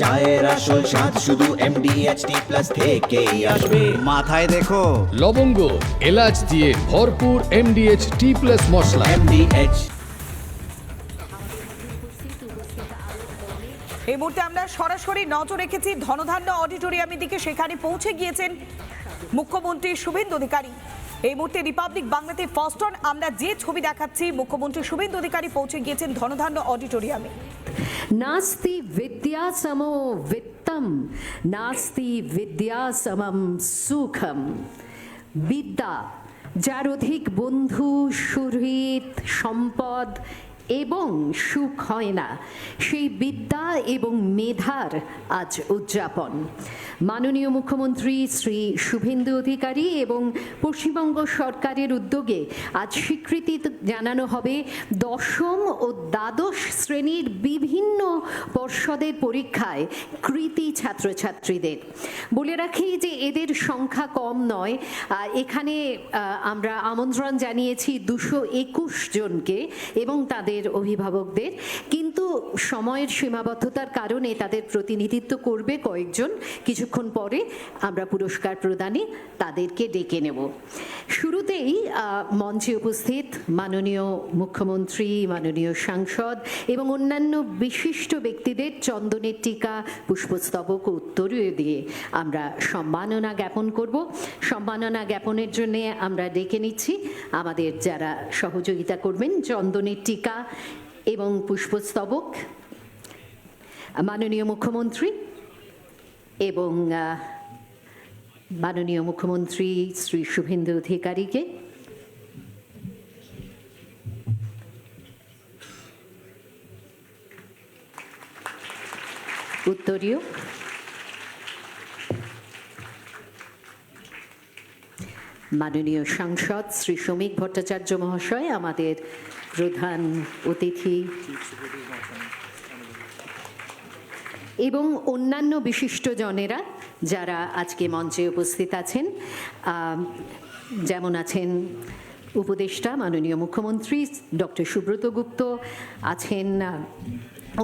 চায়ের আসল স্বাদ শুধু MDHT+ থেকেই আসবে। মাথায় দেখো লবঙ্গ এলাচ দিয়ে ভরপুর MDH+T+ মশলা। MDH। এই মুহূর্তে আমরা সরাসরি নজর রেখেছি ধনধান্য অডিটোরিয়ামের দিকে। সেখানে পৌঁছে গিয়েছেন মুখ্যমন্ত্রী শুভেন্দু অধিকারী। এই মুহূর্তে রিপাবলিক বাংলাতে ফার্স্ট অন আমরা যে ছবি দেখাচ্ছি, মুখ্যমন্ত্রী শুভেন্দু অধিকারী পৌঁছে গিয়েছেন ধনধান্য অডিটোরিয়ামে। नास्ति विद्या समो वित्तम नास्ति विद्या समम सुखम। বিদ্যা যার অধিক বন্ধু সুহৃদ সম্পদ এবং সুখ হয় না, সেই বিদ্যা এবং মেধার আজ উদযাপন। মাননীয় মুখ্যমন্ত্রী শ্রী শুভেন্দু অধিকারী এবং পশ্চিমবঙ্গ সরকারের উদ্যোগে আজ স্বীকৃতি জানানো হবে দশম ও দ্বাদশ শ্রেণীর বিভিন্ন পর্ষদের পরীক্ষায় কৃতী ছাত্রছাত্রীদের। বলে রাখি যে এদের সংখ্যা কম নয়, এখানে আমরা আমন্ত্রণ জানিয়েছি 221 জনকে এবং তাদের অভিভাবকদের, কিন্তু সময়ের সীমাবদ্ধতার কারণে তাদের প্রতিনিধিত্ব করবে কয়েকজন। কিছুক্ষণ পরে আমরা পুরস্কার প্রদানে তাদেরকে ডেকে নেব। শুরুতেই মঞ্চে উপস্থিত মাননীয় মুখ্যমন্ত্রী, মাননীয় সাংসদ এবং অন্যান্য বিশিষ্ট ব্যক্তিদের চন্দনের টিকা, পুষ্পস্তবক ও উত্তরীয় দিয়ে আমরা সম্মাননা জ্ঞাপন করব। সম্মাননা জ্ঞাপনের জন্য আমরা ডেকে নিচ্ছি আমাদের যারা সহযোগিতা করবেন। চন্দনের টিকা এবং পুষ্পস্তবক মাননীয় মুখ্যমন্ত্রী এবং মাননীয় মুখ্যমন্ত্রী শ্রী শুভেন্দু অধিকারীকে। উত্তরীয় মাননীয় সাংসদ শ্রী শ্রমিক ভট্টাচার্য মহাশয়, আমাদের প্রধান অতিথি, এবং অন্যান্য বিশিষ্টজনেরা যারা আজকে মঞ্চে উপস্থিত আছেন। যেমন আছেন উপদেষ্টা মাননীয় মুখ্যমন্ত্রী ডক্টর সুব্রত গুপ্ত, আছেন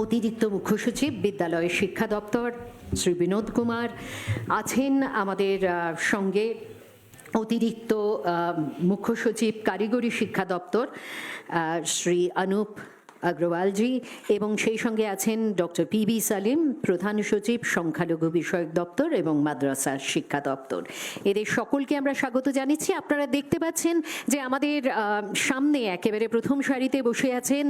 অতিরিক্ত মুখ্য সচিব বিদ্যালয় শিক্ষা দপ্তর শ্রী বিনোদ কুমার, আছেন আমাদের সঙ্গে অতিরিক্ত মুখ্য সচিব কারিগরি শিক্ষা দপ্তর শ্রী অনুপ अग्रवाल जी, এবং সেই সঙ্গে আছেন ডক্টর PB সালিম, প্রধান সচিব সংখ্যালঘু বিষয়ক দপ্তর এবং মাদ্রাসা শিক্ষা দপ্তর। এদের সকলকে আমরা স্বাগত জানাচ্ছি। আপনারা দেখতে পাচ্ছেন যে আমাদের সামনে একেবারে প্রথম সারিতে বসে আছেন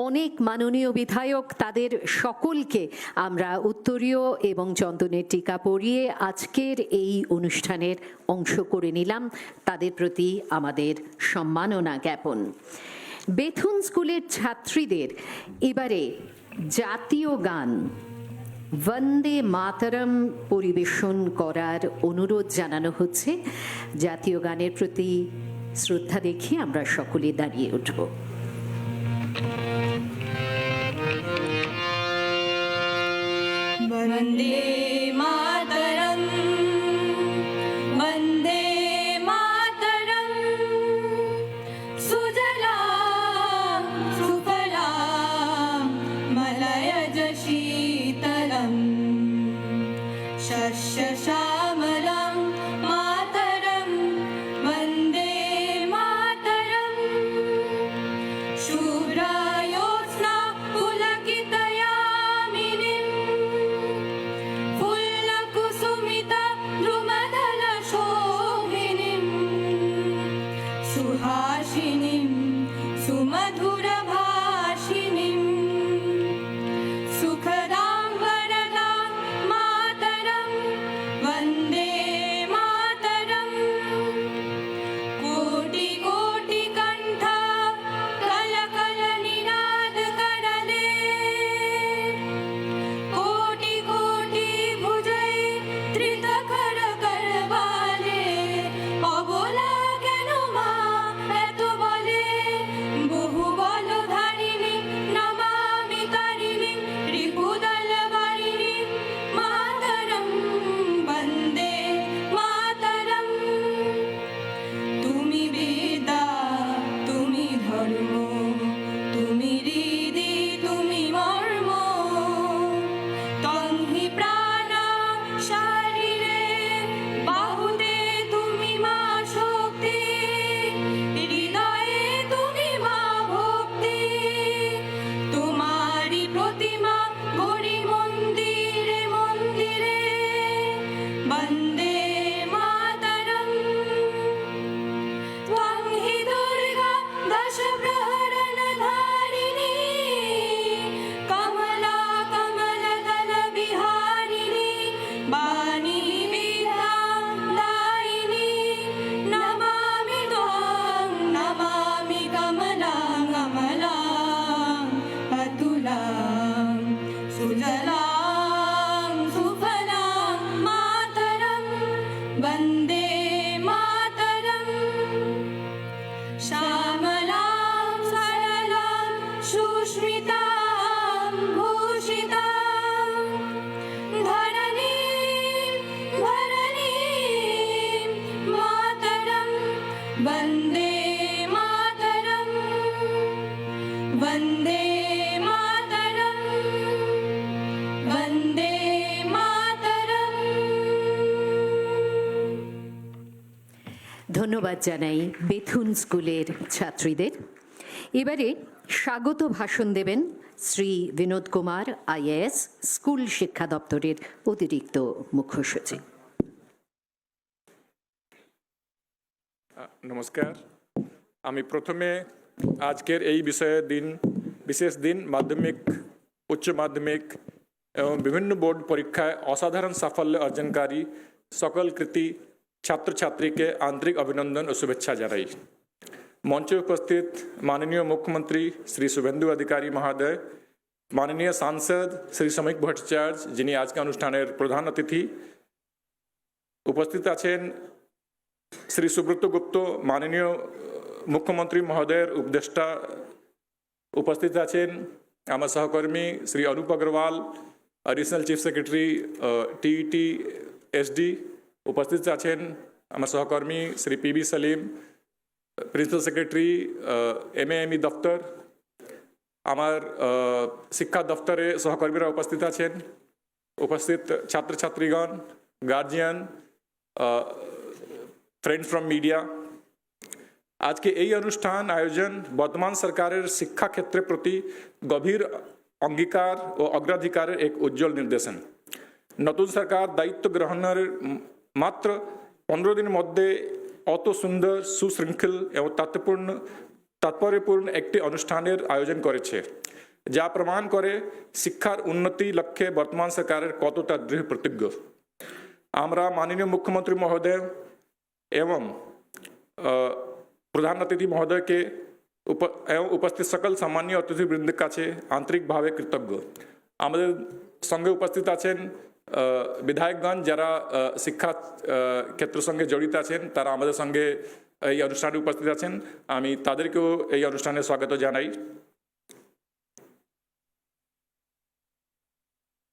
অনেক মাননীয় বিধায়ক। তাদের সকলকে আমরা উত্তরীয় এবং চন্দনের টিকা পরিয়ে আজকের এই অনুষ্ঠানের অংশ করে নিলাম। তাদের প্রতি আমাদের সম্মাননা জ্ঞাপন। বেথুন স্কুলের ছাত্রীদের এবারে জাতীয় গান বন্দে মাতরম পরিবেশন করার অনুরোধ জানানো হচ্ছে। জাতীয় গানের প্রতি শ্রদ্ধা দেখিয়ে আমরা সকলে দাঁড়িয়ে উঠব। বন্দে মাতরম বন্দে মাতরম সুজলাম সুফলাম মলয়জ শীতলম শস্য শ্যামলম মাতরম বন্দে মাতরম শুভ্রায়োৎস্না পুলকিতয়ামিনীম ধন্যবাদ জানাই বেথুন স্কুলের ছাত্রীদের। এবারে স্বাগত ভাষণ দেবেন শ্রী বিনোদ কুমার আইএএস, স্কুল শিক্ষা দপ্তরের অতিরিক্ত মুখ্য সচিব। নমস্কার। আমি প্রথমে আজকের এই বিশেষ দিন মাধ্যমিক, উচ্চ মাধ্যমিক এবং বিভিন্ন বোর্ড পরীক্ষায় অসাধারণ সাফল্য অর্জনকারী সকল কৃতি ছাত্রছাত্রীকে আন্তরিক অভিনন্দন ও শুভেচ্ছা জানাই। মঞ্চে উপস্থিত মাননীয় মুখ্যমন্ত্রী শ্রী শুভেন্দু অধিকারী মহোদয়, মাননীয় সাংসদ শ্রী শ্রমিক ভট্টাচার্য, যিনি আজকে অনুষ্ঠানের প্রধান অতিথি, উপস্থিত আছেন শ্রী সুব্রত গুপ্ত, মাননীয় মুখ্যমন্ত্রী মহোদয়ের উপদেষ্টা, উপস্থিত আছেন আমার সহকর্মী Shri Anup Agarwal, additional chief secretary TET SD, উপস্থিত আছেন আমার সহকর্মী Shri PB Salim, principal secretary MAME দপ্তর, আমার শিক্ষা দপ্তরে সহকর্মীরা উপস্থিত আছেন, উপস্থিত ছাত্রছাত্রীগণ, গার্জিয়ান, ফ্রেন্ডস ফ্রম মিডিয়া। আজকে এই অনুষ্ঠান আয়োজন বর্তমান সরকারের শিক্ষা ক্ষেত্রের প্রতি গভীর অঙ্গীকার ও অগ্রাধিকারের এক উজ্জ্বল নির্দেশন। নতুন সরকার দায়িত্ব গ্রহণের মাত্র 15 দিনের মধ্যে অত সুন্দর, সুশৃঙ্খল এবং তাৎপর্যপূর্ণ একটি অনুষ্ঠানের আয়োজন করেছে, যা প্রমাণ করে শিক্ষার উন্নতি লক্ষ্যে বর্তমান সরকারের কতটা দৃঢ় প্রতিজ্ঞ। আমরা মাননীয় মুখ্যমন্ত্রী মহোদয় এবং প্রধান অতিথি মহোদয়কে এবং উপস্থিত সকল সম্মানীয় অতিথিবৃন্দের কাছে আন্তরিকভাবে কৃতজ্ঞ। আমাদের সঙ্গে উপস্থিত আছেন বিধায়কগণ, যারা শিক্ষা ক্ষেত্রের সঙ্গে জড়িত আছেন, তারা আমাদের সঙ্গে এই অনুষ্ঠানে উপস্থিত আছেন। আমি তাদেরকেও এই অনুষ্ঠানে স্বাগত জানাই।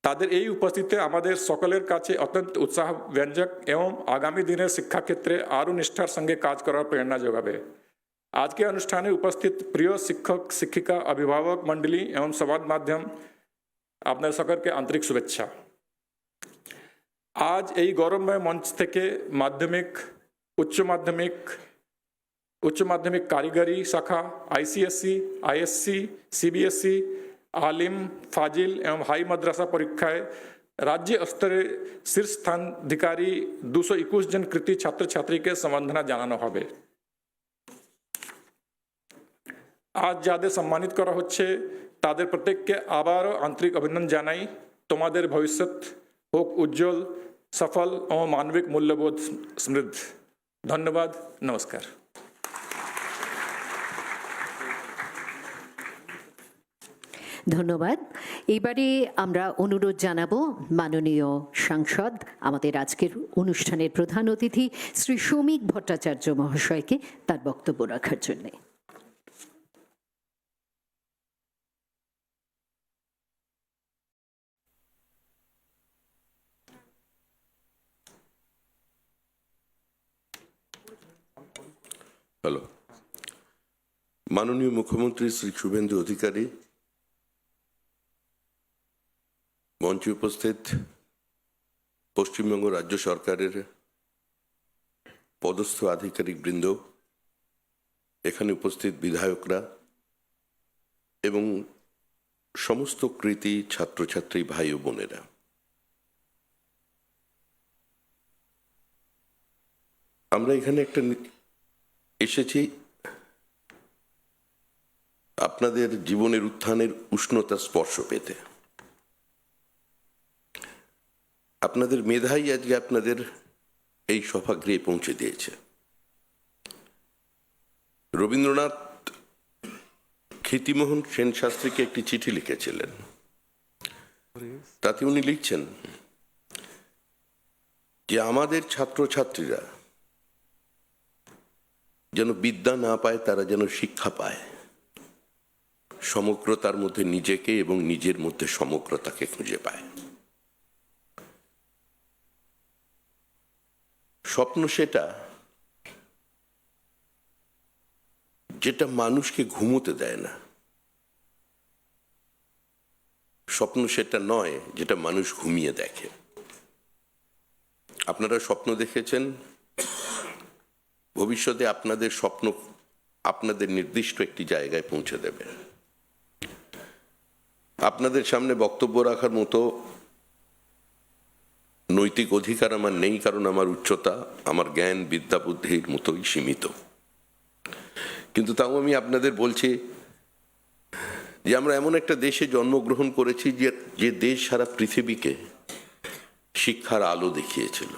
তাদের এই উপস্থিতি আমাদের সকলের কাছে অত্যন্ত উৎসাহ ব্যঞ্জক এবং আগামী দিনের শিক্ষাক্ষেত্রে আরও নিষ্ঠার সঙ্গে কাজ করার প্রেরণা যোগাবে। আজকে অনুষ্ঠানে উপস্থিত প্রিয় শিক্ষক, শিক্ষিকা, অভিভাবক মণ্ডলী এবং সংবাদ মাধ্যম, আপনার সকলকে আন্তরিক শুভেচ্ছা। আজ এই গৌরবময় মঞ্চ থেকে মাধ্যমিক, উচ্চ মাধ্যমিক কারিগরি শাখা, আইসিএসসি, আইএসসি, সিবিএসই, আলিম, ফাজিল এবং হাই মাদ্রাসা পরীক্ষায় রাজ্য স্তরে শীর্ষ স্থানাধিকারী 221 জন কৃতি ছাত্রছাত্রীকে সম্বর্ধনা জানানো হবে। আজ যাদের সম্মানিত করা হচ্ছে তাদের প্রত্যেককে আবারও আন্তরিক অভিনন্দন জানাই। তোমাদের ভবিষ্যৎ হোক উজ্জ্বল, সফল ও মানবিক মূল্যবোধ সমৃদ্ধ। ধন্যবাদ, নমস্কার। ধন্যবাদ। এবারে আমরা অনুরোধ জানাবো মাননীয় সাংসদ, আমাদের আজকের অনুষ্ঠানের প্রধান অতিথি শ্রী শ্রমিক ভট্টাচার্য মহাশয়কে তার বক্তব্য রাখার জন্য। হ্যালো। মাননীয় মুখ্যমন্ত্রী শ্রী শুভেন্দু অধিকারী, মঞ্চে উপস্থিত পশ্চিমবঙ্গ রাজ্য সরকারের পদস্থ আধিকারিক বৃন্দ, এখানে উপস্থিত বিধায়করা এবং সমস্ত কৃতি ছাত্রছাত্রী ভাই ও বোনেরা, আমরা এখানে এসেছি আপনাদের জীবনের উত্থানের উষ্ণতা স্পর্শ পেতে। আপনাদের মেধাই আজকে আপনাদের এই সভাগৃহে পৌঁছে দিয়েছে। রবীন্দ্রনাথ ক্ষিতিমোহন সেন শাস্ত্রীকে একটি চিঠি লিখেছিলেন, তাতে উনি লিখছেন যে আমাদের ছাত্রছাত্রীরা যেন বিদ্যা না পায়, তারা যেন শিক্ষা পায়, সমগ্রতার মধ্যে নিজেকে এবং নিজের মধ্যে সমগ্রতাকে খুঁজে পায়। স্বপ্ন সেটা যেটা মানুষকে ঘুমোতে দেয় না, স্বপ্ন সেটা নয় যেটা মানুষ ঘুমিয়ে দেখে। আপনারা স্বপ্ন দেখেছেন ভবিষ্যতে আপনাদের স্বপ্ন আপনাদের নির্দিষ্ট একটি জায়গায় পৌঁছে দেবে। আপনাদের সামনে বক্তব্য রাখার মতো নৈতিক অধিকার আমার নেই, কারণ আমার উচ্চতা আমার জ্ঞান বিদ্যা বুদ্ধির মতোই সীমিত। কিন্তু তাও আমি আপনাদের বলছি যে আমরা এমন একটা দেশে জন্মগ্রহণ করেছি যে দেশ সারা পৃথিবীকে শিক্ষার আলো দেখিয়েছিল।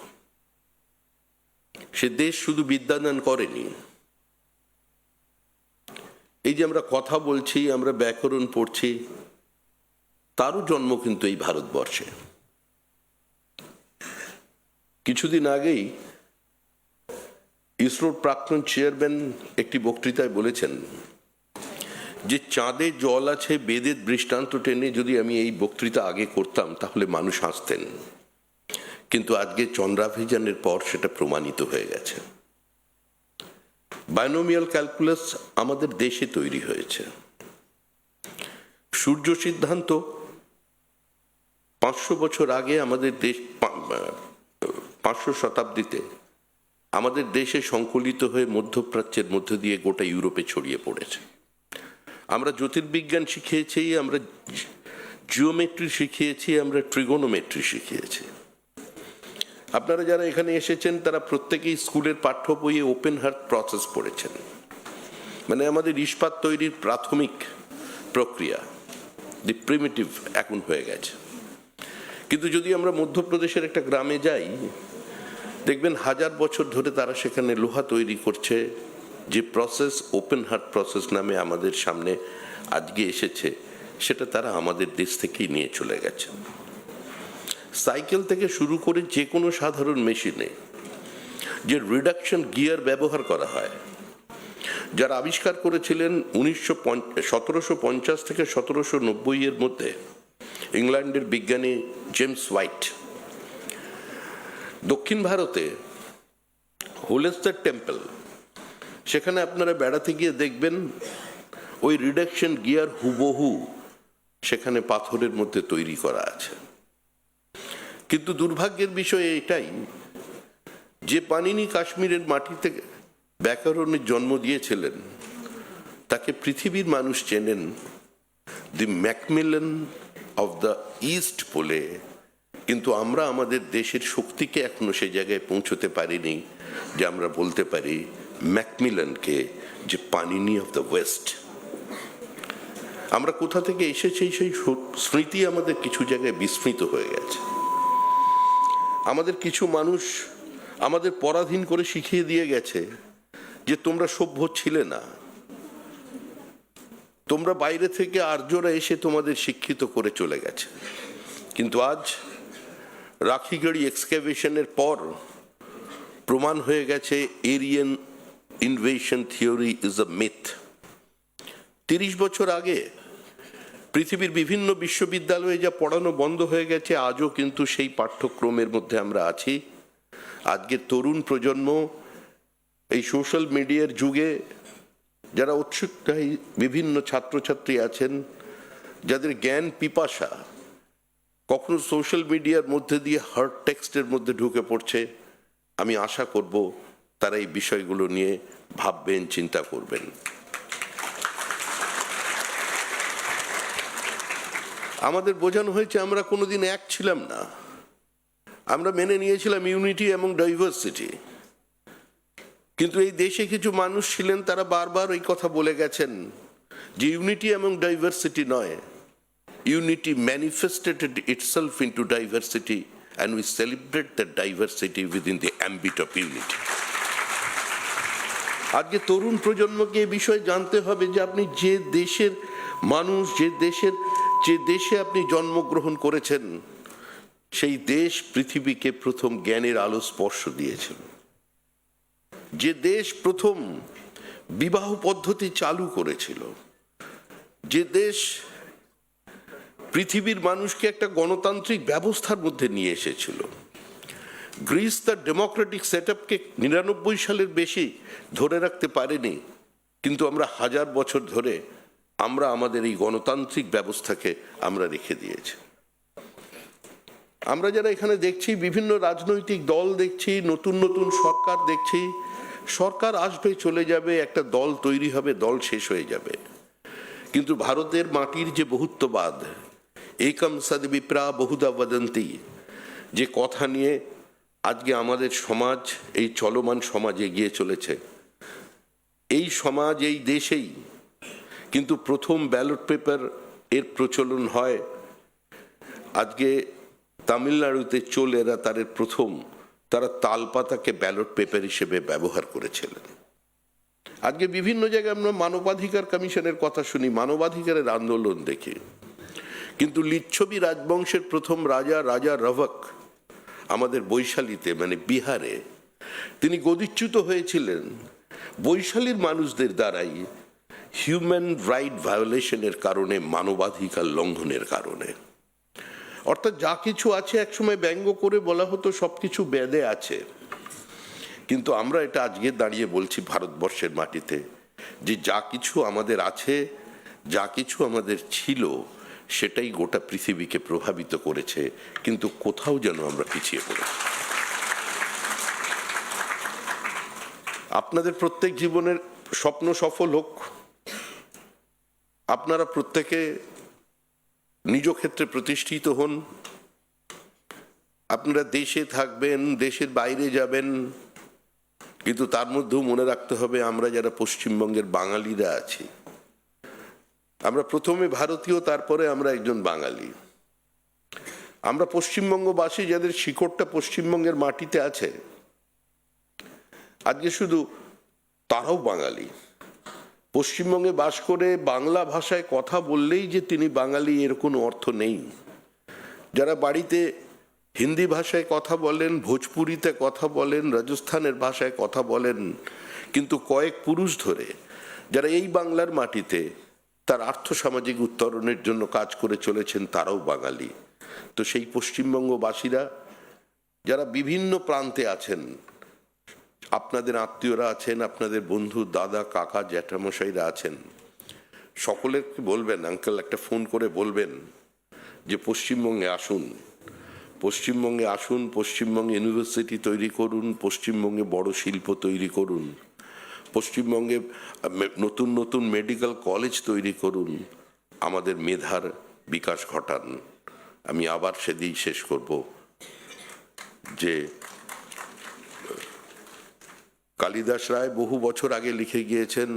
সে দেশ শুধু বিদ্যাদান করেনি, এই যে আমরা কথা বলছি, আমরা ব্যাকরণ পড়ছি, তারও জন্ম কিন্তু এই ভারতবর্ষে। কিছুদিন আগেই ইসরোর প্রাক্তন চেয়ারম্যান একটি বক্তৃতায় বলেছেন যে চাঁদে জল আছে বেদের দৃষ্টান্ত টেনে যদি আমি এই বক্তৃতা আগে করতাম তাহলে মানুষ হাসতেন, কিন্তু আজকে চন্দ্রাভিযানের পর সেটা প্রমাণিত হয়ে গেছে। বাইনোমিয়াল ক্যালকুলাস আমাদের দেশে তৈরি হয়েছে। সূর্য সিদ্ধান্ত 500 বছর আগে আমাদের দেশ 500 শতাব্দীতে আমাদের দেশে সংকলিত হয়ে মধ্যপ্রাচ্যের মধ্য দিয়ে গোটা ইউরোপে ছড়িয়ে পড়েছে। আমরা জ্যোতির্বিজ্ঞান শিখিয়েছি, আমরা জিওমেট্রি শিখিয়েছি, আমরা ট্রিগোনোমেট্রি শিখিয়েছি। আপনারা যারা এখানে এসেছেন তারা প্রত্যেকেই স্কুলের পাঠ্য বইয়ে ওপেন হার্ট প্রসেস পড়েছেন, মানে আমাদের ইস্পাত তৈরির প্রাথমিক প্রক্রিয়া, দি প্রিমিটিভ এখন হয়ে গেছে। কিন্তু যদি আমরা মধ্যপ্রদেশের একটা গ্রামে যাই, দেখবেন 1000 বছর ধরে তারা সেখানে লোহা তৈরি করছে। যে প্রসেস ওপেন হার্ট প্রসেস নামে আমাদের সামনে আজকে এসেছে, সেটা তারা আমাদের দেশ থেকেই নিয়ে চলে গেছে। সাইকেল থেকে শুরু করে যে কোনো সাধারণ মেশিনে যে রিডাকশন গিয়ার ব্যবহার করা হয়, যারা আবিষ্কার করেছিলেন 1750 থেকে 1790 এর মধ্যে ইংল্যান্ডের বিজ্ঞানী জেমস হোয়াইট। দক্ষিণ ভারতে হোলেস্টার টেম্পল, সেখানে আপনারা বেড়াতে গিয়ে দেখবেন ওই রিডাকশন গিয়ার হুবহু সেখানে পাথরের মধ্যে তৈরি করা আছে। কিন্তু দুর্ভাগ্যের বিষয় এটাই যে পানিনি কাশ্মীরের মাটিতে ব্যাকরণের জন্ম দিয়েছিলেন, তাকে পৃথিবীর মানুষ চেনেন দি ম্যাকমিলান অফ দ্য ইস্ট বলে। কিন্তু আমরা আমাদের দেশের শক্তিকে এখনো সেই জায়গায় পৌঁছতে পারিনি যে আমরা বলতে পারি ম্যাকমিলানকে যে পানিনি অফ দ্য ওয়েস্ট। আমরা কোথা থেকে এসেছি সেই স্মৃতি আমাদের কিছু জায়গায় বিস্মৃত হয়ে গেছে। আমাদের কিছু মানুষ আমাদের পরাধীন করে শিখিয়ে দিয়ে গেছে যে তোমরা সভ্য ছিলে না, তোমরা বাইরে থেকে আর্যরা এসে তোমাদের শিক্ষিত করে চলে গেছে। কিন্তু আজ রাখিগড়ি এক্সক্যাভেশনের পর প্রমাণ হয়ে গেছে Aryan invasion theory is a myth. 30 বছর আগে পৃথিবীর বিভিন্ন বিশ্ববিদ্যালয়ে যা পড়ানো বন্ধ হয়ে গেছে, আজও কিন্তু সেই পাঠ্যক্রমের মধ্যে আমরা আছি। আজকের তরুণ প্রজন্ম এই সোশ্যাল মিডিয়ার যুগে যারা উৎসুকতায় বিভিন্ন ছাত্রছাত্রী আছেন, যাদের জ্ঞান পিপাসা কখনো সোশ্যাল মিডিয়ার মধ্যে দিয়ে হার্ড টেক্সটের মধ্যে ঢুকে পড়ছে, আমি আশা করব তারা এই বিষয়গুলো নিয়ে ভাববেন, চিন্তা করবেন। আমাদের বোঝানো হয়েছে আমরা কোনোদিন এক ছিলাম না, আমরা মেনে নিয়েছিলাম ইউনিটি এবং ডাইভার্সিটি। কিন্তু এই দেশে কিছু মানুষ ছিলেন তারা বারবার এই কথা বলে গেছেন যে ইউনিটি এবং ডাইভার্সিটি নয়, unity manifested itself into diversity and we celebrate that diversity within the ambit of unity. আজকে তরুণ প্রজন্মকে এই বিষয়ে জানতে হবে যে আপনি যে দেশের মানুষ, যে দেশে আপনি জন্মগ্রহণ করেছেন, সেই দেশ পৃথিবীকে প্রথম জ্ঞানের আলো স্পর্শ দিয়েছিল। যে দেশ প্রথম বিবাহ পদ্ধতি চালু করেছিল, যে দেশ পৃথিবীর মানুষকে একটা গণতান্ত্রিক ব্যবস্থার মধ্যে নিয়ে এসেছিল। গ্রিস তার ডেমোক্রেটিক সেটআপকে 99 সালের বেশি ধরে রাখতে পারেনি, কিন্তু আমরা 1000 বছর ধরে আমরা আমাদের এই গণতান্ত্রিক ব্যবস্থাকে আমরা রেখে দিয়েছি। আমরা যারা এখানে দেখছি, বিভিন্ন রাজনৈতিক দল দেখছি, নতুন নতুন সরকার দেখছি, সরকার আসবে চলে যাবে, একটা দল তৈরি হবে, দল শেষ হয়ে যাবে। কিন্তু ভারতের মাটির যে বহুত্ববাদ, একম সদ বিপ্রা বহুধা বদন্তি, যে কথা নিয়ে আজকে আমাদের সমাজ, এই চলমান সমাজ এগিয়ে চলেছে, এই সমাজ এই দেশেই কিন্তু প্রথম ব্যালট পেপার এর প্রচলন হয় আজকে তামিলনাড়ুতে। চোলেরা তাদের প্রথম তারা তালপাতাকে ব্যালট পেপার হিসেবে ব্যবহার করেছিলেন। আজকে বিভিন্ন জায়গায় আমরা মানবাধিকার কমিশনের কথা শুনি, মানবাধিকারের আন্দোলন দেখি, কিন্তু লিচ্ছবি রাজবংশের প্রথম রাজা রাজা রভক আমাদের বৈশালীতে মানে বিহারে তিনি গদিচ্যুত হয়েছিলেন বৈশালীর মানুষদের দ্বারাই হিউম্যান রাইট ভায়োলেশনের কারণে, মানবাধিকার লঙ্ঘনের কারণে। অর্থাৎ যা কিছু আছে একসময় ব্যঙ্গ করে বলা হতো সবকিছু বেদে আছে, কিন্তু আমরা এটা আজকে দাঁড়িয়ে বলছি ভারতবর্ষের মাটিতে যে যা কিছু আমাদের আছে, যা কিছু আমাদের ছিল, সেটাই গোটা পৃথিবীকে প্রভাবিত করেছে, কিন্তু কোথাও যেন আমরা পিছিয়ে পড়েছি। আপনাদের প্রত্যেক জীবনের স্বপ্ন সফল হোক, আপনারা প্রত্যেকে নিজ ক্ষেত্রে প্রতিষ্ঠিত হন, আপনারা দেশে থাকবেন, দেশের বাইরে যাবেন, কিন্তু তার মধ্যেও মনে রাখতে হবে আমরা যারা পশ্চিমবঙ্গের বাঙালিরা আছি, আমরা প্রথমে ভারতীয়, তারপরে আমরা একজন বাঙালি। আমরা পশ্চিমবঙ্গবাসী যাদের শিকড়টা পশ্চিমবঙ্গের মাটিতে আছে, আজকে শুধু তারাও বাঙালি। পশ্চিমবঙ্গে বাস করে বাংলা ভাষায় কথা বললেই যে তিনি বাঙালি এর কোনো অর্থ নেই। যারা বাড়িতে হিন্দি ভাষায় কথা বলেন, ভোজপুরিতে কথা বলেন, রাজস্থানের ভাষায় কথা বলেন, কিন্তু কয়েক পুরুষ ধরে যারা এই বাংলার মাটিতে তার আর্থসামাজিক উত্তরণের জন্য কাজ করে চলেছেন, তারাও বাঙালি। তো সেই পশ্চিমবঙ্গবাসীরা যারা বিভিন্ন প্রান্তে আছেন, আপনাদের আত্মীয়রা আছেন, আপনাদের বন্ধু, দাদা, কাকা, জ্যাঠামশাইরা আছেন, সকলেরকে বলবেন, আঙ্কেল একটা ফোন করে বলবেন যে পশ্চিমবঙ্গে আসুন, পশ্চিমবঙ্গে আসুন, পশ্চিমবঙ্গে ইউনিভার্সিটি তৈরি করুন, পশ্চিমবঙ্গে বড় শিল্প তৈরি করুন, পশ্চিমবঙ্গে নতুন নতুন মেডিকেল কলেজ তৈরি করুন, আমাদের মেধার বিকাশ ঘটান। আমি আবার সেদিন শেষ করব যে কালিদাস রায় বহু বছর আগে লিখে গিয়েছেন,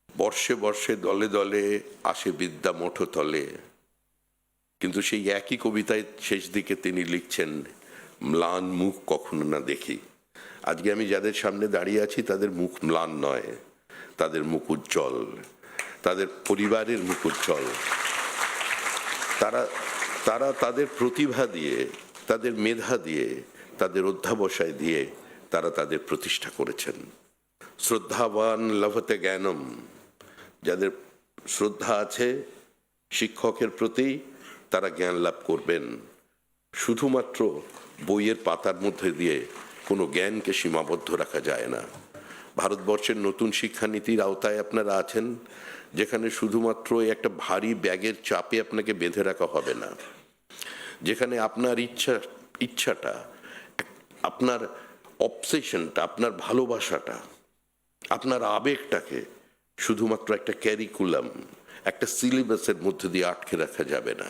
বর্ষে বর্ষে দলে দলে আসে বিদ্যা মঠো তলে, কিন্তু সেই একই কবিতায় শেষ দিকে তিনি লিখছেন, ম্লান মুখ কখনো না দেখি। আজকে আমি যাদের সামনে দাঁড়িয়ে আছি তাদের মুখ ম্লান নয়, তাদের মুখ উজ্জ্বল, তাদের পরিবারের মুখ উজ্জ্বল। তারা তাদের প্রতিভা দিয়ে, তাদের মেধা দিয়ে, তাদের অধ্যাবসায় দিয়ে তারা তাদের প্রতিষ্ঠা করেছেন। শ্রদ্ধাবান লভতে জ্ঞানম, যাদের শ্রদ্ধা আছে শিক্ষকের প্রতি, তারা জ্ঞান লাভ করবেন। শুধুমাত্র বইয়ের পাতার মধ্যে দিয়ে কোনো জ্ঞানকে সীমাবদ্ধ রাখা যায় না। ভারতবর্ষের নতুন শিক্ষানীতির আওতায় আপনারা আছেন, যেখানে শুধুমাত্র একটা ভারী ব্যাগের চাপে আপনাকে বেঁধে রাখা হবে না, যেখানে আপনার ইচ্ছাটা, আপনার অবসেশনটা, আপনার ভালোবাসাটা, আপনার আবেগটাকে শুধুমাত্র একটা ক্যারিকুলাম, একটা সিলেবাসের মধ্যে দিয়ে আটকে রাখা যাবে না।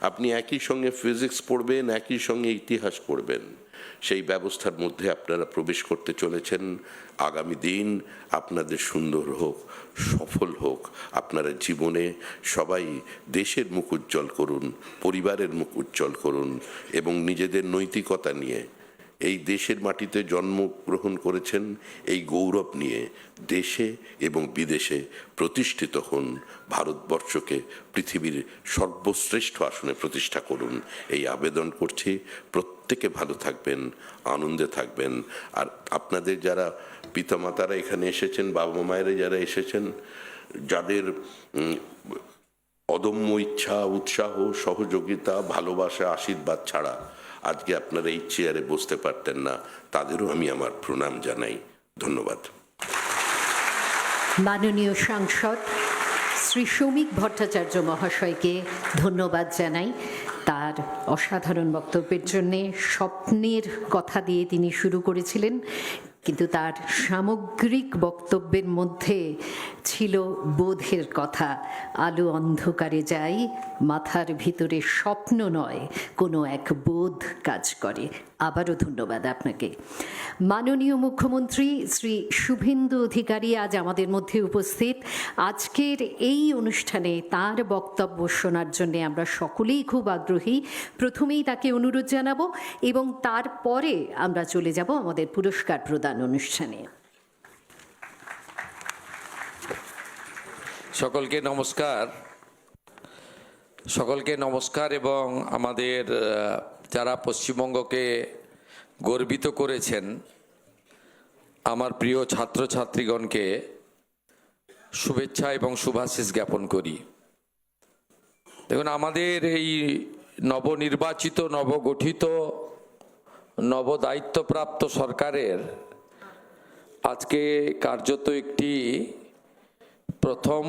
আপনি একই সঙ্গে ফিজিক্স পড়বেন, একই সঙ্গে ইতিহাস পড়বেন, সেই ব্যবস্থার মধ্যে আপনারা প্রবেশ করতে চলেছেন। আগামী দিন আপনাদের সুন্দর হোক, সফল হোক, আপনারা জীবনে সবাই দেশের মুখ উজ্জ্বল করুন, পরিবারের মুখ উজ্জ্বল করুন, এবং নিজেদের নৈতিকতা নিয়ে এই দেশের মাটিতে জন্মগ্রহণ করেছেন, এই গৌরব নিয়ে দেশে এবং বিদেশে প্রতিষ্ঠিত হন। ভারতবর্ষকে পৃথিবীর সর্বশ্রেষ্ঠ আসনে প্রতিষ্ঠা করুন, এই আবেদন করছি। প্রত্যেকে ভালো থাকবেন, আনন্দে থাকবেন। আর আপনাদের যারা পিতামাতারা এখানে এসেছেন, বাবা মায়েরা যারা এসেছেন, যাদের অদম্য ইচ্ছা, উৎসাহ, সহযোগিতা, ভালোবাসা, আশীর্বাদ ছাড়া আজকে আপনারা এই চেয়ারে বসতে পারতেন না, তাদেরও আমি আমার প্রণাম জানাই। ধন্যবাদ। মাননীয় সাংসদ শ্রী সৌমিক ভট্টাচার্য মহাশয়কে ধন্যবাদ জানাই তার অসাধারণ বক্তব্যের জন্যে। স্বপ্নের কথা দিয়ে তিনি শুরু করেছিলেন, কিন্তু তার সামগ্রিক বক্তব্যের মধ্যে ছিল বোধের কথা। আলো অন্ধকারে যাই, মাথার ভিতরে স্বপ্ন নয়, কোনো এক বোধ কাজ করে। আবারও ধন্যবাদ আপনাকে। মাননীয় মুখ্যমন্ত্রী শ্রী শুভেন্দু অধিকারী আজ আমাদের মধ্যে উপস্থিত। আজকের এই অনুষ্ঠানে তার বক্তব্য শোনার জন্য আমরা সকলেই খুব আগ্রহী। প্রথমেই তাকে অনুরোধ জানাবো এবং তারপরে আমরা চলে যাব আমাদের পুরস্কার প্রদান অনুষ্ঠানে। সকলকে নমস্কার এবং আমাদের যারা পশ্চিমবঙ্গকে গর্বিত করেছেন আমার প্রিয় ছাত্রছাত্রীগণকে শুভেচ্ছা এবং শুভাশিস জ্ঞাপন করি। দেখুন, আমাদের এই নবনির্বাচিত, নবগঠিত, নবদায়িত্বপ্রাপ্ত সরকারের আজকে কার্যত একটি প্রথম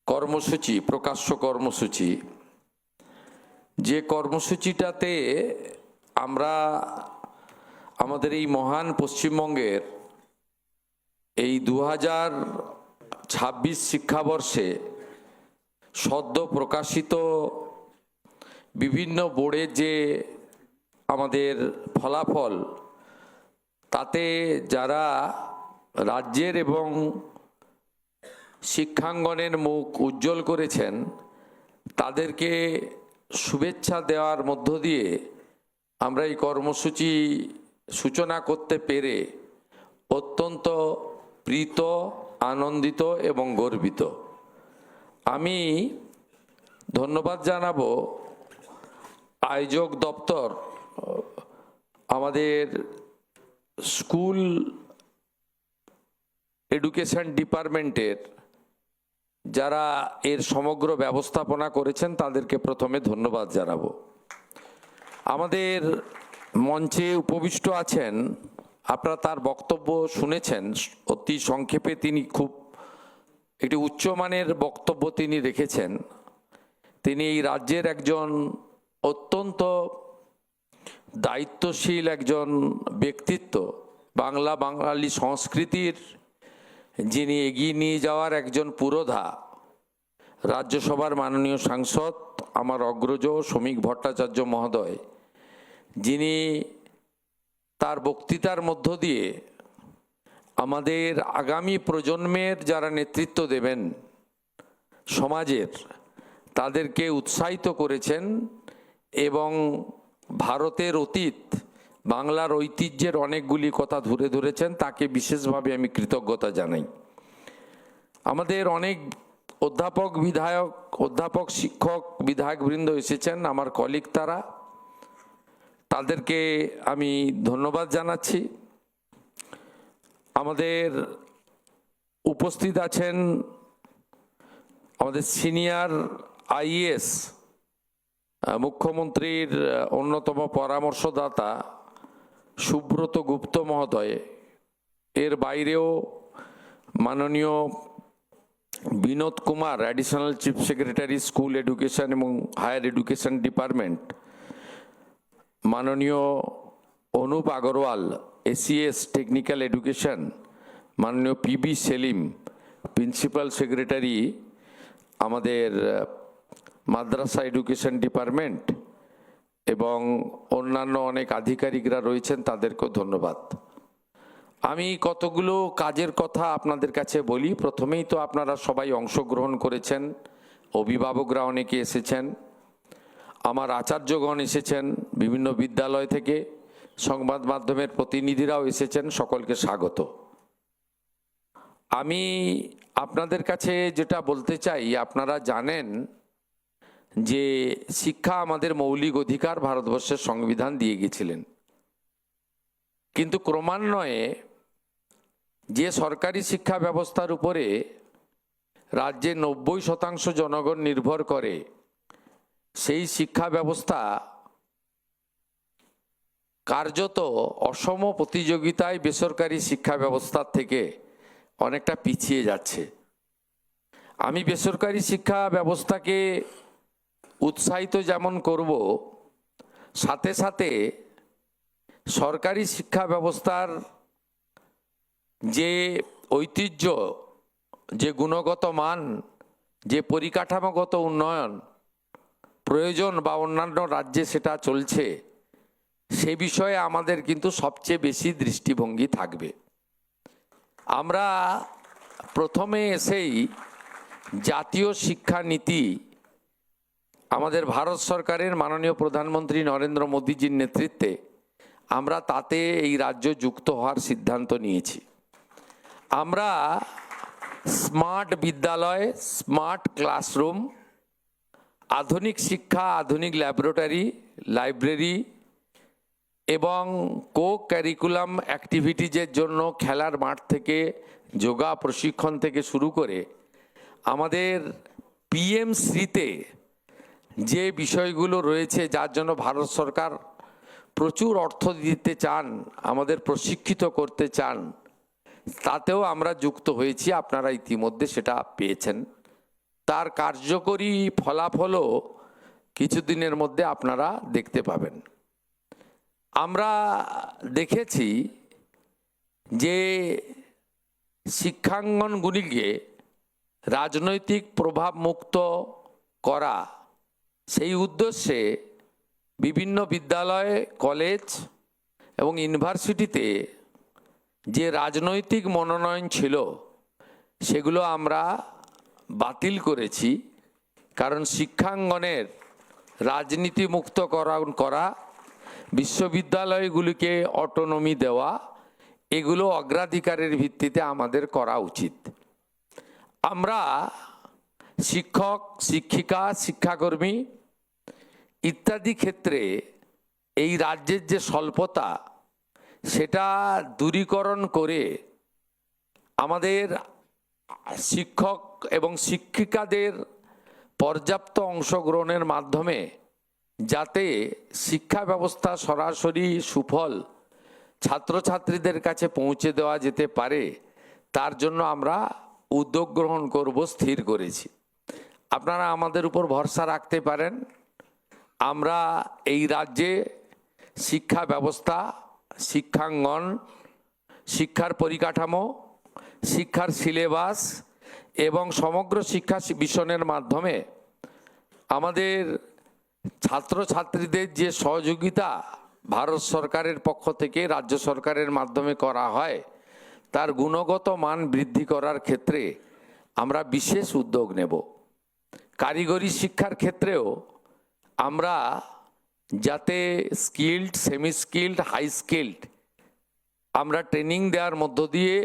কর্মসূচি, প্রকাশ্য কর্মসূচি, যে কর্মসূচিটাতে আমরা আমাদের এই মহান পশ্চিমবঙ্গের এই 2026 শিক্ষাবর্ষে সদ্য প্রকাশিত বিভিন্ন বোর্ডের যে আমাদের ফলাফল, তাতে যারা রাজ্যের এবং শিক্ষাঙ্গনের মুখ উজ্জ্বল করেছেন তাদেরকে শুভেচ্ছা দেওয়ার মধ্য দিয়ে আমরা এই কর্মসূচি সূচনা করতে পেরে অত্যন্ত প্রীত, আনন্দিত এবং গর্বিত। আমি ধন্যবাদ জানাবো আয়োজক দপ্তর, আমাদের স্কুল এডুকেশন ডিপার্টমেন্টের যারা এর সমগ্র ব্যবস্থাপনা করেছেন তাদেরকে প্রথমে ধন্যবাদ জানাবো। আমাদের মঞ্চে উপবিষ্ট আছেন, আপনারা তার বক্তব্য শুনেছেন। অতি সংক্ষেপে তিনি খুব একটি উচ্চমানের বক্তব্য তিনি রেখেছেন। তিনি এই রাজ্যের একজন অত্যন্ত দায়িত্বশীল একজন ব্যক্তিত্ব, বাঙালি সংস্কৃতির যিনি এগিয়ে নিয়ে যাওয়ার একজন পুরোধা, রাজ্যসভার মাননীয় সাংসদ আমার অগ্রজ শ্রমিক ভট্টাচার্য মহোদয়, যিনি তার বক্তৃতার মধ্য দিয়ে আমাদের আগামী প্রজন্মের যারা নেতৃত্ব দেবেন সমাজের, তাদেরকে উৎসাহিত করেছেন এবং ভারতের অতীত, বাংলার ঐতিহ্যের অনেকগুলি কথা ধরে ধরেছেন। তাকে বিশেষভাবে আমি কৃতজ্ঞতা জানাই। আমাদের অনেক অধ্যাপক, শিক্ষক, বিধায়কবৃন্দ এসেছেন, আমার কলিগ, তাদেরকে আমি ধন্যবাদ জানাচ্ছি। আমাদের উপস্থিত আছেন আমাদের সিনিয়র আইএএস, মুখ্যমন্ত্রীর অন্যতম পরামর্শদাতা সুব্রত গুপ্ত মহোদয়। এর বাইরেও মাননীয় Binod Kumar, additional chief secretary school education এবং হায়ার এডুকেশন ডিপার্টমেন্ট, মাননীয় Anup Agarwal, ACS technical education, মাননীয় পিবি সেলিম, প্রিন্সিপাল সেক্রেটারি আমাদের মাদ্রাসা এডুকেশন ডিপার্টমেন্ট, এবং অন্যান্য অনেক আধিকারিকরা রয়েছেন, তাদেরকেও ধন্যবাদ। আমি কতগুলো কাজের কথা আপনাদের কাছে বলি। প্রথমেই তো আপনারা সবাই অংশগ্রহণ করেছেন, অভিভাবকরা অনেকে এসেছেন, আমার আচার্যগণ এসেছেন বিভিন্ন বিদ্যালয় থেকে, সংবাদ মাধ্যমের প্রতিনিধিরাও এসেছেন, সকলকে স্বাগত। আমি আপনাদের কাছে যেটা বলতে চাই, আপনারা জানেন যে শিক্ষা আমাদের মৌলিক অধিকার, ভারতবর্ষের সংবিধান দিয়ে গেছিলেন। কিন্তু ক্রমান্বয়ে যে সরকারি শিক্ষা ব্যবস্থার উপরে রাজ্যে 90% জনগণ নির্ভর করে, সেই শিক্ষা ব্যবস্থা কার্যত অসম প্রতিযোগিতায় বেসরকারি শিক্ষা ব্যবস্থার থেকে অনেকটা পিছিয়ে যাচ্ছে। আমি বেসরকারি শিক্ষা ব্যবস্থাকে উৎসাহিত যেমন করব, সাথে সাথে সরকারি শিক্ষা ব্যবস্থার যে ঐতিহ্য, যে গুণগত মান, যে পরিকাঠামোগত উন্নয়ন প্রয়োজন বা অন্যান্য রাজ্যে সেটা চলছে, সে বিষয়ে আমাদের কিন্তু সবচেয়ে বেশি দৃষ্টিভঙ্গি থাকবে। আমরা প্রথমে এসেই জাতীয় শিক্ষানীতি আমাদের ভারত সরকারের মাননীয় প্রধানমন্ত্রী নরেন্দ্র মোদীজির নেতৃত্বে আমরা তাতে এই রাজ্য যুক্ত হওয়ার সিদ্ধান্ত নিয়েছি। আমরা স্মার্ট বিদ্যালয়, স্মার্ট ক্লাসরুম, আধুনিক শিক্ষা, আধুনিক ল্যাবরেটরি, লাইব্রেরি এবং কো ক্যারিকুলাম অ্যাক্টিভিটিজের জন্য খেলার মাঠ থেকে যোগা প্রশিক্ষণ থেকে শুরু করে আমাদের পিএমসিতে যে বিষয়গুলো রয়েছে, যার জন্য ভারত সরকার প্রচুর অর্থ দিতে চান, আমাদের প্রশিক্ষিত করতে চান, তাতেও আমরা যুক্ত হয়েছি। আপনারা ইতিমধ্যে সেটা পেয়েছেন। তার কার্যকরী ফলাফলও কিছুদিনের মধ্যে আপনারা দেখতে পাবেন। আমরা দেখেছি যে শিক্ষাঙ্গনগুলিকে রাজনৈতিক প্রভাব মুক্ত করা, সেই উদ্দেশ্যে বিভিন্ন বিদ্যালয়, কলেজ এবং ইউনিভার্সিটিতে যে রাজনৈতিক মনোনয়ন ছিল সেগুলো আমরা বাতিল করেছি। কারণ শিক্ষাঙ্গনের রাজনীতি মুক্ত করা, বিশ্ববিদ্যালয়গুলিকে অটোনমি দেওয়া, এগুলো অগ্রাধিকারের ভিত্তিতে আমাদের করা উচিত। আমরা শিক্ষক, শিক্ষিকা, শিক্ষাকর্মী ইত্যাদি ক্ষেত্রে এই রাজ্যের যে স্বল্পতা, সেটা দূরীকরণ করে আমাদের শিক্ষক এবং শিক্ষিকাদের পর্যাপ্ত অংশগ্রহণের মাধ্যমে যাতে শিক্ষা ব্যবস্থা সরাসরি সুফল ছাত্রছাত্রীদের কাছে পৌঁছে দেওয়া যেতে পারে, তার জন্য আমরা উদ্যোগ গ্রহণ করব স্থির করেছি। আপনারা আমাদের উপর ভরসা রাখতে পারেন। আমরা এই রাজ্যে শিক্ষা ব্যবস্থা, শিক্ষাঙ্গন, শিক্ষার পরিকাঠামো, শিক্ষার সিলেবাস এবং সমগ্র শিক্ষা মিশনের মাধ্যমে আমাদের ছাত্রছাত্রীদের যে সহযোগিতা ভারত সরকারের পক্ষ থেকে রাজ্য সরকারের মাধ্যমে করা হয়, তার গুণগত মান বৃদ্ধি করার ক্ষেত্রে আমরা বিশেষ উদ্যোগ নেব। কারিগরি শিক্ষার ক্ষেত্রেও আমরা যাতে skilled, semi skilled, high skilled আমরা ট্রেনিং দেওয়ার মধ্য দিয়ে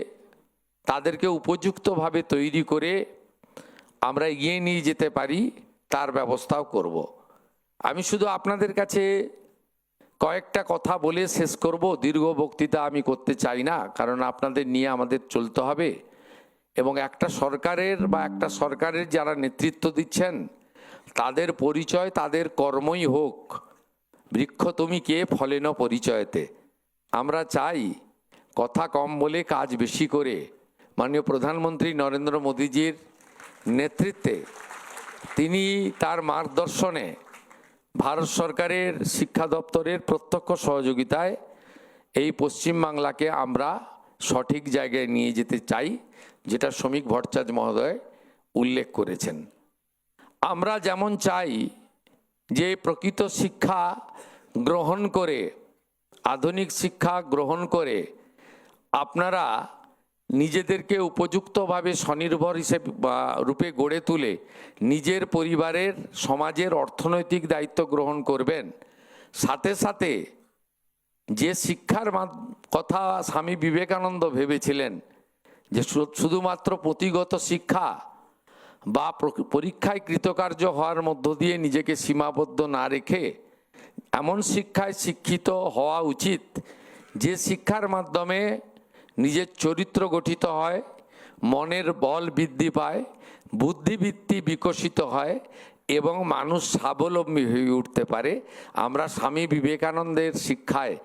তাদেরকে উপযুক্তভাবে তৈরি করে আমরা এগিয়ে নিয়ে যেতে পারি, তার ব্যবস্থাও করব। আমি শুধু আপনাদের কাছে কয়েকটা কথা বলে শেষ করব। দীর্ঘ বক্তৃতা আমি করতে চাই না, কারণ আপনাদের নিয়ে আমাদের চলতে হবে এবং একটা সরকারের যারা নেতৃত্ব দিচ্ছেন তাদের পরিচয়, তাদের কর্মই হোক বৃক্ষ তুমি কে ফলেন পরিচয়তে। আমরা চাই কথা কম বলে কাজ বেশি করে মাননীয় প্রধানমন্ত্রী নরেন্দ্র মোদীজির নেতৃত্বে, তিনি তার মার্গদর্শনে ভারত সরকারের শিক্ষা দপ্তরের প্রত্যক্ষ সহযোগিতায় এই পশ্চিমবাংলাকে আমরা সঠিক জায়গায় নিয়ে যেতে চাই, যেটা শ্রমিক ভট্টাচার্য মহোদয় উল্লেখ করেছেন। আমরা যেমন চাই যে প্রকৃত শিক্ষা গ্রহণ করে, আধুনিক শিক্ষা গ্রহণ করে আপনারা নিজেদেরকে উপযুক্তভাবে স্বনির্ভর হিসেবে রূপে গড়ে তুলে নিজের পরিবারের, সমাজের অর্থনৈতিক দায়িত্ব গ্রহণ করবেন, সাথে সাথে যে শিক্ষার কথা স্বামী বিবেকানন্দ ভেবেছিলেন যে শুধুমাত্র পুঁথিগত শিক্ষা বা পরীক্ষায় কৃতকার্য হওয়ার মধ্য দিয়ে নিজেকে সীমাবদ্ধ না রেখে এমন শিক্ষায় শিক্ষিত হওয়া উচিত যে শিক্ষার মাধ্যমে নিজের চরিত্র গঠিত হয়, মনের বল বৃদ্ধি পায়, বুদ্ধিবৃত্তি বিকশিত হয় এবং মানুষ স্বাবলম্বী হয়ে উঠতে পারে। আমরা স্বামী বিবেকানন্দের শিক্ষায়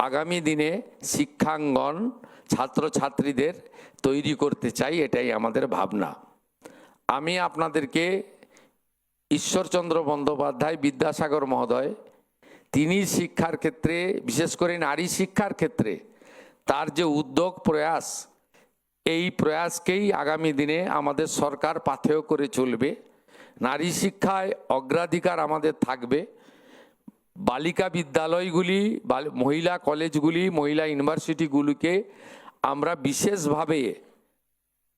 আগামী দিনে শিক্ষাঙ্গন ছাত্রছাত্রীদের তৈরি করতে চাই, এটাই আমাদের ভাবনা। আমি আপনাদেরকে ঈশ্বরচন্দ্র বন্দ্যোপাধ্যায়, বিদ্যাসাগর মহোদয়, তিনি শিক্ষার ক্ষেত্রে, বিশেষ করে নারী শিক্ষার ক্ষেত্রে তার যে উদ্যোগ প্রয়াস, এই প্রয়াসকেই আগামী দিনে আমাদের সরকার পাথেয় করে চলবে। নারী শিক্ষায় অগ্রাধিকার আমাদের থাকবে। বালিকা বিদ্যালয়গুলি, মহিলা কলেজগুলি, মহিলা ইউনিভার্সিটিগুলিকে আমরা বিশেষভাবে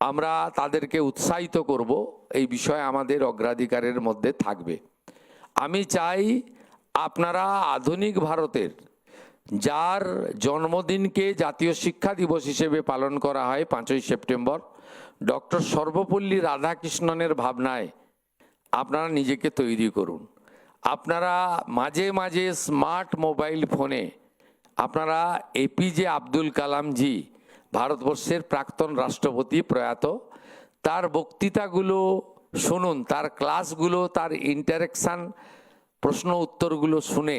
আমরা তাদেরকে উৎসাহিত করব, এই বিষয়ে আমাদের অগ্রাধিকারের মধ্যে থাকবে। আমি চাই আপনারা আধুনিক ভারতের, যার জন্মদিনকে জাতীয় শিক্ষা দিবস হিসেবে পালন করা হয় 5ই সেপ্টেম্বর, ডক্টর সর্বপল্লী রাধাকৃষ্ণনের ভাবনায় আপনারা নিজেকে তৈরি করুন। আপনারা মাঝে মাঝে স্মার্ট মোবাইল ফোনে আপনারা এপিজে আব্দুল কালামজি, ভারতবর্ষের প্রাক্তন রাষ্ট্রপতি প্রয়াত, তার বক্তৃতাগুলো শুনুন, তার ক্লাসগুলো, তার ইন্টারেকশান, প্রশ্ন উত্তরগুলো শুনে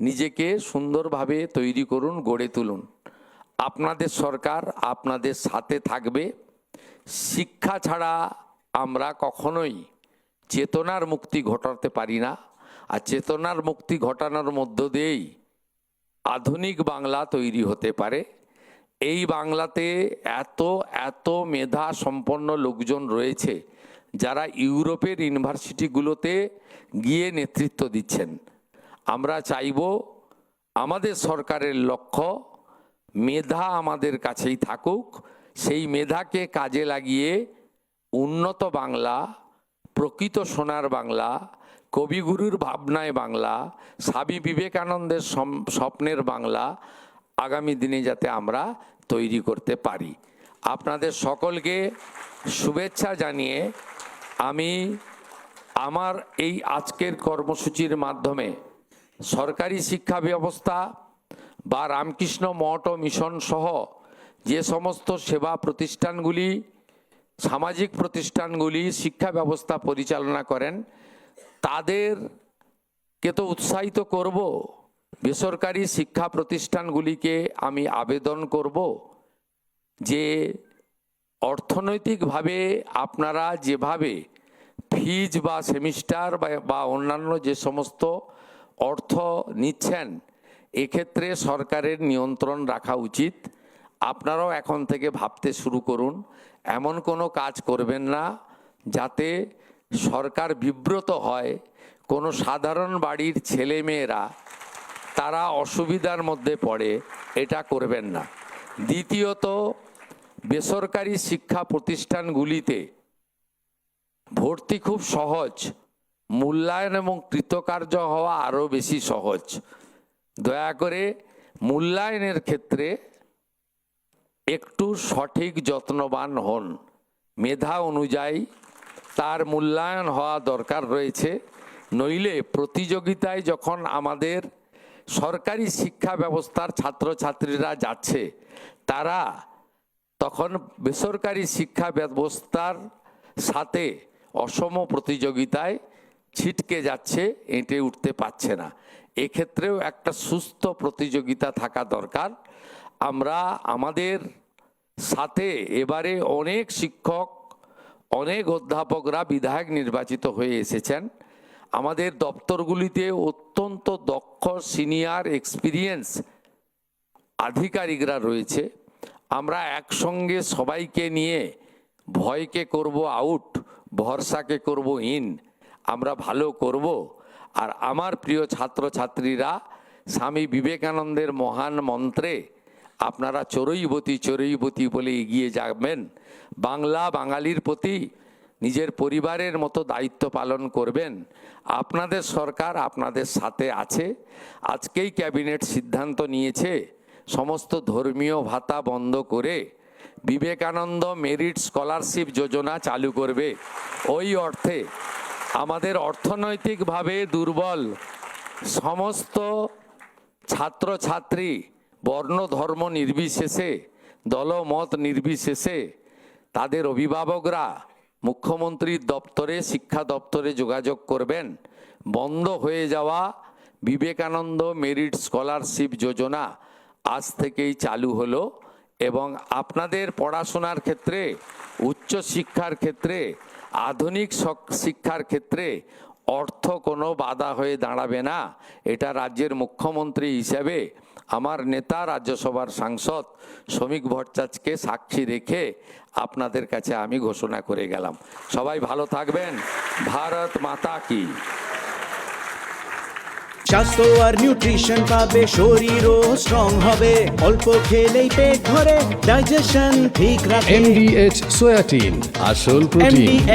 নিজেকে সুন্দরভাবে তৈরি করুন, গড়ে তুলুন। আপনাদের সরকার আপনাদের সাথে থাকবে। শিক্ষা ছাড়া আমরা কখনোই চেতনার মুক্তি ঘটাতে পারি না, আর চেতনার মুক্তি ঘটানোর মধ্য দিয়েই আধুনিক বাংলা তৈরি হতে পারে। এই বাংলাতে এত এত মেধা সম্পন্ন লোকজন রয়েছে যারা ইউরোপের ইউনিভার্সিটিগুলোতে গিয়ে নেতৃত্ব দিচ্ছেন। আমরা চাইব আমাদের সরকারের লক্ষ্য মেধা আমাদের কাছেই থাকুক, সেই মেধাকে কাজে লাগিয়ে উন্নত বাংলা, প্রকৃত সোনার বাংলা, কবিগুরুর ভাবনায় বাংলা, স্বামী বিবেকানন্দের স্বপ্নের বাংলা আগামী দিনে যাতে আমরা তৈরি করতে পারি। আপনাদের সকলকে শুভেচ্ছা জানিয়ে আমি আমার এই আজকের কর্মসূচির মাধ্যমে সরকারি শিক্ষা ব্যবস্থা বা রামকৃষ্ণ মঠ ও মিশন সহ যে সমস্ত সেবা প্রতিষ্ঠানগুলি, সামাজিক প্রতিষ্ঠানগুলি শিক্ষা ব্যবস্থা পরিচালনা করেন, তাদেরকে তো উৎসাহিত করব। বেসরকারি শিক্ষা প্রতিষ্ঠানগুলিকে আমি আবেদন করব যে অর্থনৈতিকভাবে আপনারা যেভাবে ফিজ বা সেমিস্টার বা অন্যান্য যে সমস্ত অর্থ নিচ্ছেন, এক্ষেত্রে সরকারের নিয়ন্ত্রণ রাখা উচিত। আপনারাও এখন থেকে ভাবতে শুরু করুন, এমন কোনো কাজ করবেন না যাতে সরকার বিব্রত হয়, কোনো সাধারণ বাড়ির ছেলেমেয়েরা তারা অসুবিধার মধ্যে পড়ে, এটা করবেন না। দ্বিতীয়ত, বেসরকারি শিক্ষা প্রতিষ্ঠানগুলিতে ভর্তি খুব সহজ, মূল্যায়ন এবং কৃতকার্য হওয়া আরও বেশি সহজ। দয়া করে মূল্যায়নের ক্ষেত্রে একটু সঠিক যত্নবান হন। মেধা অনুযায়ী তার মূল্যায়ন হওয়া দরকার রয়েছে, নইলে প্রতিযোগিতায় যখন আমাদের সরকারি শিক্ষা ব্যবস্থার ছাত্রছাত্রীরা যাচ্ছে, তারা তখন বেসরকারি শিক্ষা ব্যবস্থার সাথে অসম প্রতিযোগিতায় ছিটকে যাচ্ছে, এঁটে উঠতে পারছে না। এক্ষেত্রেও একটা সুস্থ প্রতিযোগিতা থাকা দরকার। আমরা আমাদের সাথে এবারে অনেক শিক্ষক, অনেক অধ্যাপকরা বিধায়ক নির্বাচিত হয়ে এসেছেন। আমাদের দপ্তরগুলিতে অত্যন্ত দক্ষ সিনিয়র এক্সপিরিয়েন্স আধিকারিকরা রয়েছে। আমরা একসঙ্গে সবাইকে নিয়ে ভয়কে করব আউট, ভরসাকে করব ইন, আমরা ভালো করব। আর আমার প্রিয় ছাত্রছাত্রীরা স্বামী বিবেকানন্দের মহান মন্ত্রে আপনারা চড়ুইবতী চড়ুইবতী বলে এগিয়ে যাবেন। বাংলা বাঙালির প্রতি নিজের পরিবারের মতো দায়িত্ব পালন করবেন। আপনাদের সরকার আপনাদের সাথে আছে। আজকেই ক্যাবিনেট সিদ্ধান্ত নিয়েছে সমস্ত ধর্মীয় ভাতা বন্ধ করে বিবেকানন্দ মেরিট স্কলারশিপ যোজনা চালু করবে। ওই অর্থে আমাদের অর্থনৈতিকভাবে দুর্বল সমস্ত ছাত্রছাত্রী বর্ণ ধর্ম নির্বিশেষে, দলমত নির্বিশেষে তাদের অভিভাবকরা মুখ্যমন্ত্রীর দপ্তরে, শিক্ষা দপ্তরে যোগাযোগ করবেন। বন্ধ হয়ে যাওয়া বিবেকানন্দ মেরিট স্কলারশিপ যোজনা আজ থেকেই চালু হলো এবং আপনাদের পড়াশোনার ক্ষেত্রে, উচ্চ শিক্ষার ক্ষেত্রে, আধুনিক শিক্ষার ক্ষেত্রে অর্থ কোনো বাধা হয়ে দাঁড়াবে না, এটা রাজ্যের মুখ্যমন্ত্রী হিসেবে আমার নেতা রাজ্যসভার সাংসদ শ্রমিক ভট্টাচার্যকে সাক্ষী রেখে আপনাদের কাছে আমি ঘোষণা করে গেলাম। সবাই ভালো থাকবেন। ভারত মাতা কি। স্বাস্থ্য আর নিউট্রিশন পাবে, শরীরও স্ট্রং হবে, অল্প খেলেই পেট ভরে ডাইজেশন ঠিক রাখে। MDH সোয়াটিন আসল প্রোটিন। MDH